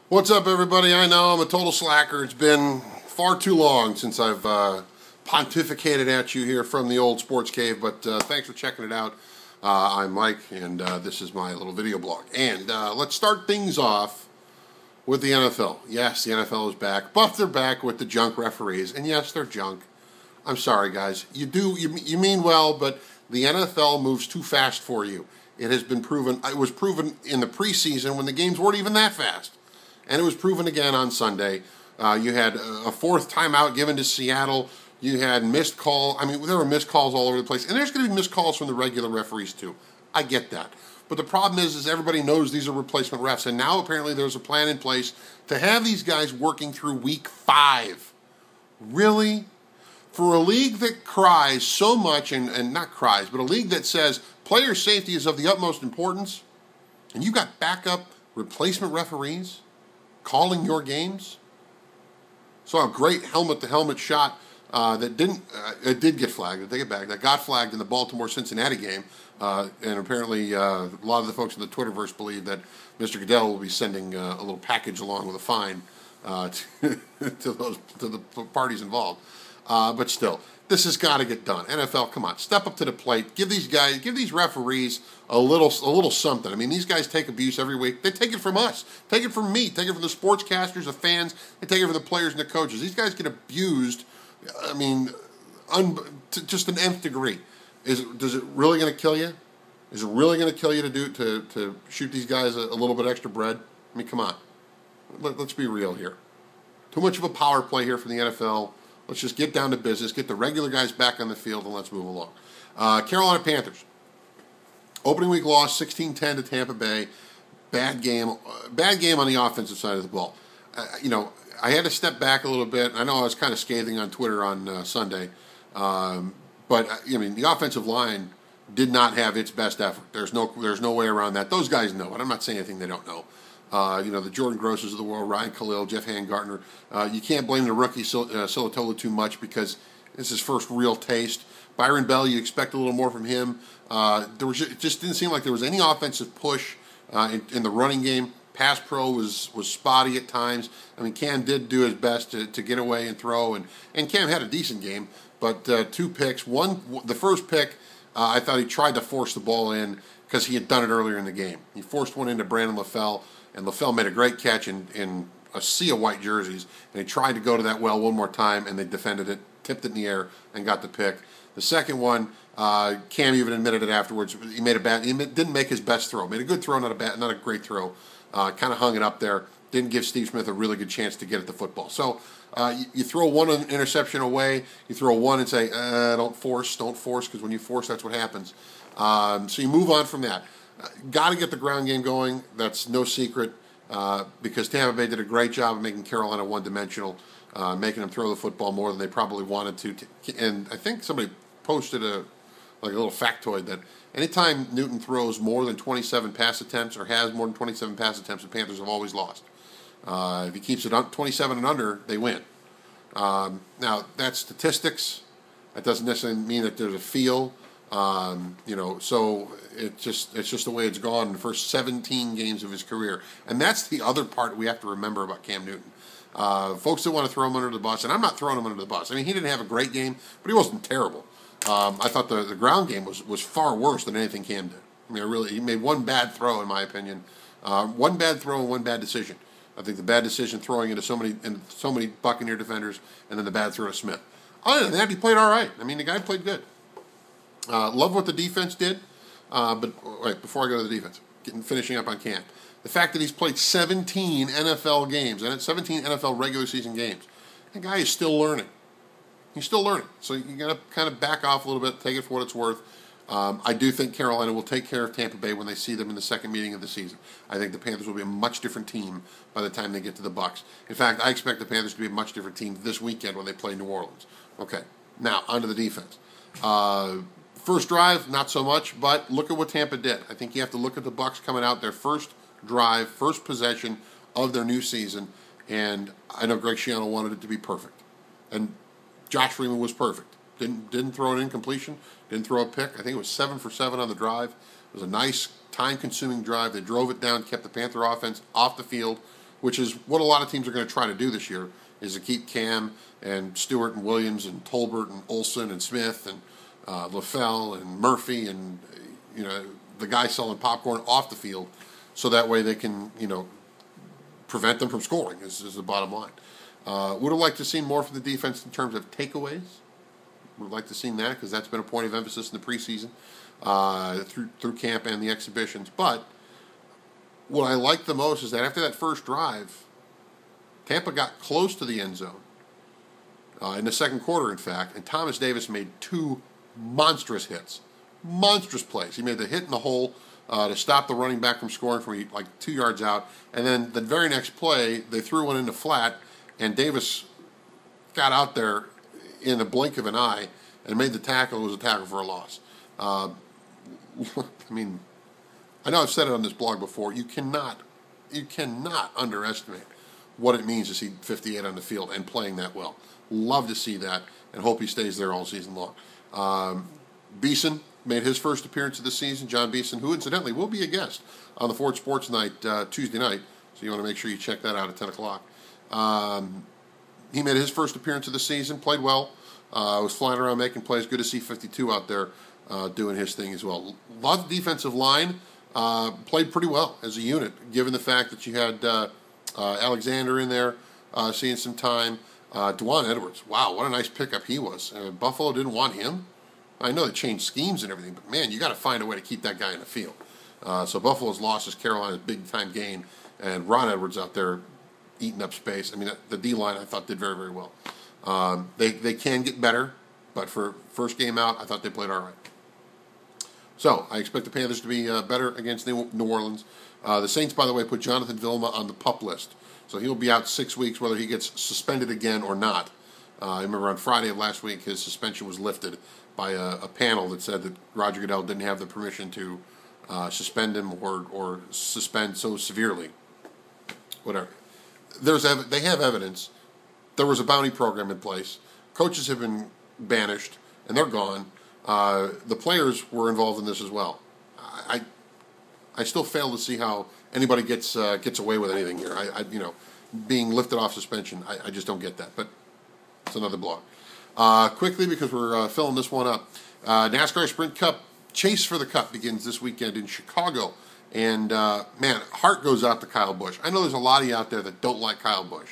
What's up, everybody? I know I'm a total slacker. It's been far too long since I've pontificated at you here from the old sports cave, but thanks for checking it out. I'm Mike, and this is my little video blog. And let's start things off with the NFL. Yes, the NFL is back, but they're back with the junk referees. And yes, they're junk. I'm sorry, guys. You mean well, but the NFL moves too fast for you. It has been proven. It was proven in the preseason when the games weren't even that fast. And it was proven again on Sunday. You had a fourth timeout given to Seattle. You had missed call. I mean, there were missed calls all over the place. And there's going to be missed calls from the regular referees, too. I get that. But the problem is everybody knows these are replacement refs. And now apparently there's a plan in place to have these guys working through week 5. Really? For a league that cries so much, and not cries, but a league that says player safety is of the utmost importance, and you got backup replacement referees calling your games? Saw a great helmet-to-helmet shot that it did get flagged. I take it back. That got flagged in the Baltimore-Cincinnati game, and apparently a lot of the folks in the Twitterverse believe that Mr. Goodell will be sending a little package along with a fine to the parties involved. But still, this has got to get done. NFL, come on, step up to the plate. Give these referees a little something. I mean, these guys take abuse every week. They take it from us. Take it from me. Take it from the sportscasters, the fans. They take it from the players and the coaches. These guys get abused. I mean, to just an nth degree. Does it really going to kill you? Is it really going to kill you to shoot these guys a little bit extra bread? I mean, come on. Let's be real here. Too much of a power play here from the NFL. Let's just get down to business, get the regular guys back on the field, and let's move along. Carolina Panthers. Opening week loss, 16-10 to Tampa Bay. Bad game on the offensive side of the ball. I had to step back a little bit. I know I was kind of scathing on Twitter on Sunday. But the offensive line did not have its best effort. There's no way around that. Those guys know it. I'm not saying anything they don't know. The Jordan Grosses of the world, Ryan Khalil, Jeff Hangartner. You can't blame the rookie Solarte too much because it's his first real taste. Byron Bell, you expect a little more from him. It just didn't seem like there was any offensive push in the running game. Pass pro was spotty at times. I mean, Cam did do his best to get away and throw, and Cam had a decent game, but 2 picks. The first pick, I thought he tried to force the ball in because he had done it earlier in the game. He forced one into Brandon LaFell. And LaFell made a great catch in a sea of white jerseys. And he tried to go to that well one more time, and they defended it, tipped it in the air, and got the pick. The second one, Cam even admitted it afterwards. He didn't make his best throw. Made a good throw, not a great throw. Kind of hung it up there. Didn't give Steve Smith a really good chance to get at the football. So you throw one interception away. You throw one and say, don't force, because when you force, that's what happens. So you move on from that. Got to get the ground game going. That's no secret because Tampa Bay did a great job of making Carolina one-dimensional, making them throw the football more than they probably wanted to. And I think somebody posted a little factoid that anytime Newton throws more than 27 pass attempts or has more than 27 pass attempts, the Panthers have always lost. If he keeps it 27 and under, they win. Now, that's statistics. That doesn't necessarily mean that there's a feel. So it's just the way it's gone in the first 17 games of his career. And that's the other part we have to remember about Cam Newton. Folks that want to throw him under the bus, and I'm not throwing him under the bus. I mean, he didn't have a great game, but he wasn't terrible. I thought the ground game was far worse than anything Cam did. I mean, he made one bad throw, in my opinion. One bad throw and one bad decision. I think the bad decision throwing into so many Buccaneer defenders, and then the bad throw to Smith. Other than that, he played all right. I mean, the guy played good. Love what the defense did, but wait, before I go to the defense, finishing up on Cam, the fact that he's played 17 NFL games, and 17 NFL regular season games, the guy is still learning. He's still learning, so you got to kind of back off a little bit, take it for what it's worth. I do think Carolina will take care of Tampa Bay when they see them in the second meeting of the season. I think the Panthers will be a much different team by the time they get to the Bucs. In fact, I expect the Panthers to be a much different team this weekend when they play New Orleans. Okay, now onto the defense. First drive, not so much, but look at what Tampa did. I think you have to look at the Bucs coming out their first drive, first possession of their new season, and I know Greg Schiano wanted it to be perfect. And Josh Freeman was perfect. Didn't throw an incompletion, didn't throw a pick. I think it was 7 for 7 on the drive. It was a nice, time-consuming drive. They drove it down, kept the Panther offense off the field, which is what a lot of teams are going to try to do this year, is to keep Cam and Stewart and Williams and Tolbert and Olsen and Smith and LaFell and Murphy and the guy selling popcorn off the field, so that way they can prevent them from scoring. Is the bottom line. Would have liked to see more from the defense in terms of takeaways. Would have liked to see that, because that's been a point of emphasis in the preseason, through camp and the exhibitions. But what I like the most is that after that first drive, Tampa got close to the end zone in the second quarter, in fact, and Thomas Davis made two monstrous hits. Monstrous plays. He made the hit in the hole to stop the running back from scoring from like 2 yards out, and then the very next play, they threw one into flat, and Davis got out there in the blink of an eye and made the tackle. It was a tackle for a loss. I mean, I know I've said it on this blog before. You cannot underestimate what it means to see 58 on the field and playing that well. Love to see that, and hope he stays there all season long. Beeson made his first appearance of the season. John Beeson, who incidentally will be a guest on the Ford Sports Night Tuesday night, so you want to make sure you check that out at 10 o'clock. He made his first appearance of the season, played well, was flying around making plays. Good to see 52 out there doing his thing as well. A lot of defensive line played pretty well as a unit, given the fact that you had Alexander in there seeing some time. Dwan Edwards, wow, what a nice pickup he was. Buffalo didn't want him. I know they changed schemes and everything, but man, you got to find a way to keep that guy in the field. So Buffalo's loss is Carolina's big-time gain, and Ron Edwards out there eating up space. I mean, the D-line I thought did very, very well. They can get better, but for first game out, I thought they played all right. So I expect the Panthers to be better against New Orleans. The Saints, by the way, put Jonathan Vilma on the PUP list, so he'll be out 6 weeks, whether he gets suspended again or not. I remember on Friday of last week, his suspension was lifted by a panel that said that Roger Goodell didn't have the permission to suspend him or suspend so severely. Whatever. They have evidence. There was a bounty program in place. Coaches have been banished, and they're gone. The players were involved in this as well. I still fail to see how anybody gets away with anything here. Being lifted off suspension, I just don't get that. But it's another blog. Quickly, because we're filling this one up, NASCAR Sprint Cup Chase for the Cup begins this weekend in Chicago. And, man, heart goes out to Kyle Busch. I know there's a lot of you out there that don't like Kyle Busch.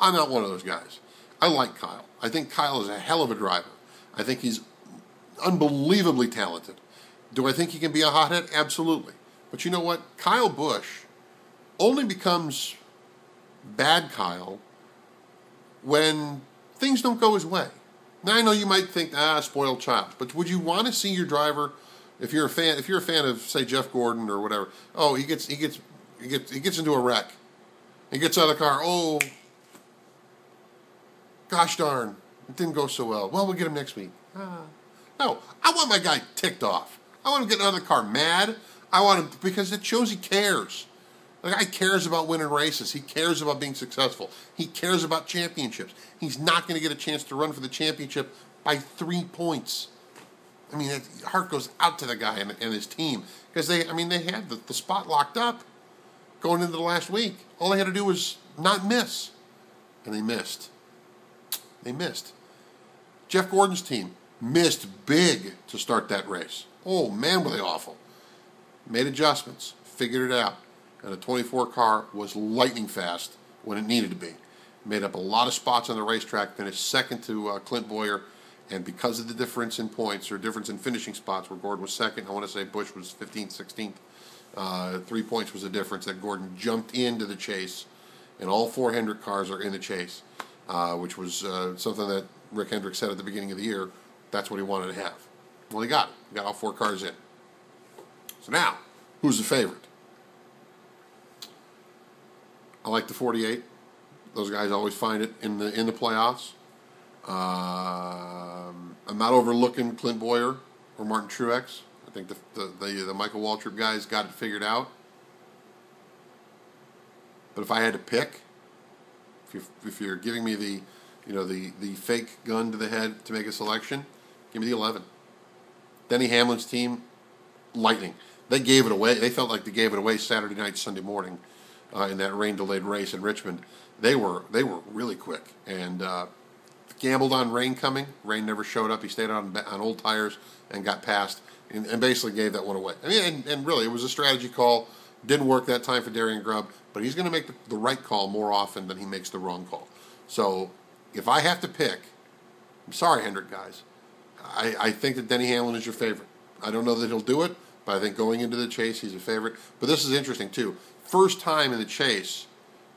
I'm not one of those guys. I like Kyle. I think Kyle is a hell of a driver. I think he's unbelievably talented. Do I think he can be a hothead? Absolutely. But you know what? Kyle Busch only becomes bad Kyle when things don't go his way. Now, I know you might think, spoiled child. But would you want to see your driver, if you're a fan of, say, Jeff Gordon or whatever, he gets into a wreck. He gets out of the car, gosh darn, it didn't go so well. Well, we'll get him next week. No, I want my guy ticked off. I want him to get out of the car mad. I want him, because it shows he cares. The guy cares about winning races. He cares about being successful. He cares about championships. He's not going to get a chance to run for the championship by 3 points. I mean, heart goes out to the guy and his team, because they had the spot locked up going into the last week. All they had to do was not miss, and they missed. Jeff Gordon's team missed big to start that race. Oh, man, were they awful. Made adjustments, figured it out, and the 24 car was lightning fast when it needed to be. Made up a lot of spots on the racetrack, finished second to Clint Boyer, and because of the difference in points, or difference in finishing spots, where Gordon was second, I want to say Busch was 15th, 16th, 3 points was the difference, that Gordon jumped into the chase, and all 4 Hendrick cars are in the chase, which was something that Rick Hendrick said at the beginning of the year. That's what he wanted to have. Well, he got it. He got all 4 cars in. So now, who's the favorite? I like the 48. Those guys always find it in the playoffs. I'm not overlooking Clint Boyer or Martin Truex. I think the Michael Waltrip guys got it figured out. But if I had to pick, if you're giving me the fake gun to the head to make a selection, give me the 11. Denny Hamlin's team, lightning. They gave it away. They felt like they gave it away Saturday night, Sunday morning. in that rain-delayed race in Richmond. They were really quick, and gambled on rain coming. Rain never showed up. He stayed on old tires and got past, and basically gave that one away. I mean, and really, it was a strategy call. Didn't work that time for Darian Grubb, but he's going to make the right call more often than he makes the wrong call. So if I have to pick, I'm sorry, Hendrick guys, I think that Denny Hamlin is your favorite. I don't know that he'll do it, but I think going into the chase, he's a favorite. But this is interesting, too. First time in the chase,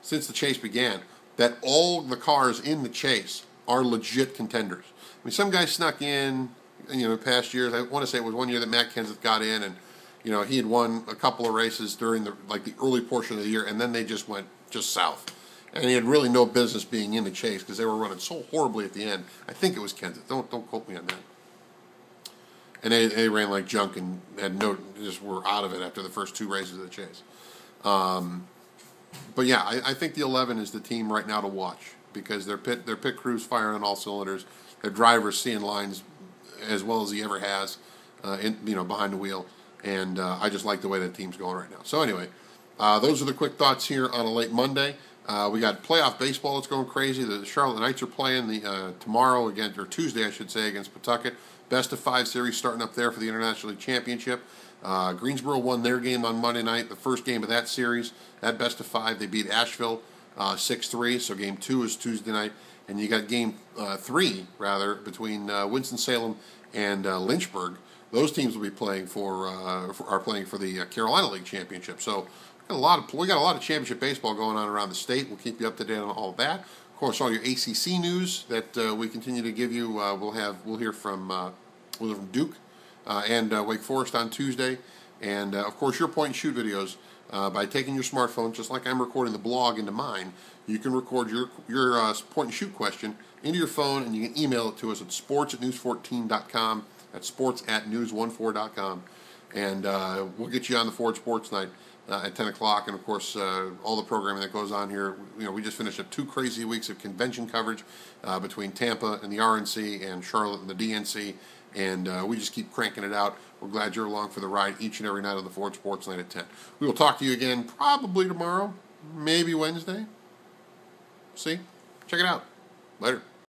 since the chase began, that all the cars in the chase are legit contenders. I mean, some guys snuck in, past years. I want to say it was one year that Matt Kenseth got in, and, he had won a couple of races during the early portion of the year, and then they just went south. And he had really no business being in the chase because they were running so horribly at the end. I think it was Kenseth. Don't quote me on that. And they ran like junk and just were out of it after the first two races of the chase. But yeah, I think the 11 is the team right now to watch because their pit crew's firing on all cylinders. Their driver's seeing lines as well as he ever has, behind the wheel. And I just like the way that team's going right now. So anyway, those are the quick thoughts here on a late Monday. We got playoff baseball that's going crazy. The Charlotte Knights are playing tomorrow or Tuesday, I should say, against Pawtucket. Best of 5 series starting up there for the International League Championship. Greensboro won their game on Monday night, the first game of that series. That best of 5, they beat Asheville 6-3. So game 2 is Tuesday night, and you got game 3 between Winston-Salem and Lynchburg. Those teams will be playing are playing for the Carolina League Championship. So we got a lot of championship baseball going on around the state. We'll keep you up to date on all of that. Of course, all your ACC news that we continue to give you. We'll hear from Duke and Wake Forest on Tuesday, and of course your point and shoot videos. By taking your smartphone, just like I'm recording the blog into mine, you can record your point and shoot question into your phone, and you can email it to us at sports@news14.com. That's sports@news14.com, and we'll get you on the Ford Sports Night at 10 o'clock, and of course all the programming that goes on here. We just finished up 2 crazy weeks of convention coverage between Tampa and the RNC and Charlotte and the DNC, and we just keep cranking it out. We're glad you're along for the ride each and every night on the Ford Sports Night at 10. We will talk to you again probably tomorrow, maybe Wednesday. See? Check it out. Later.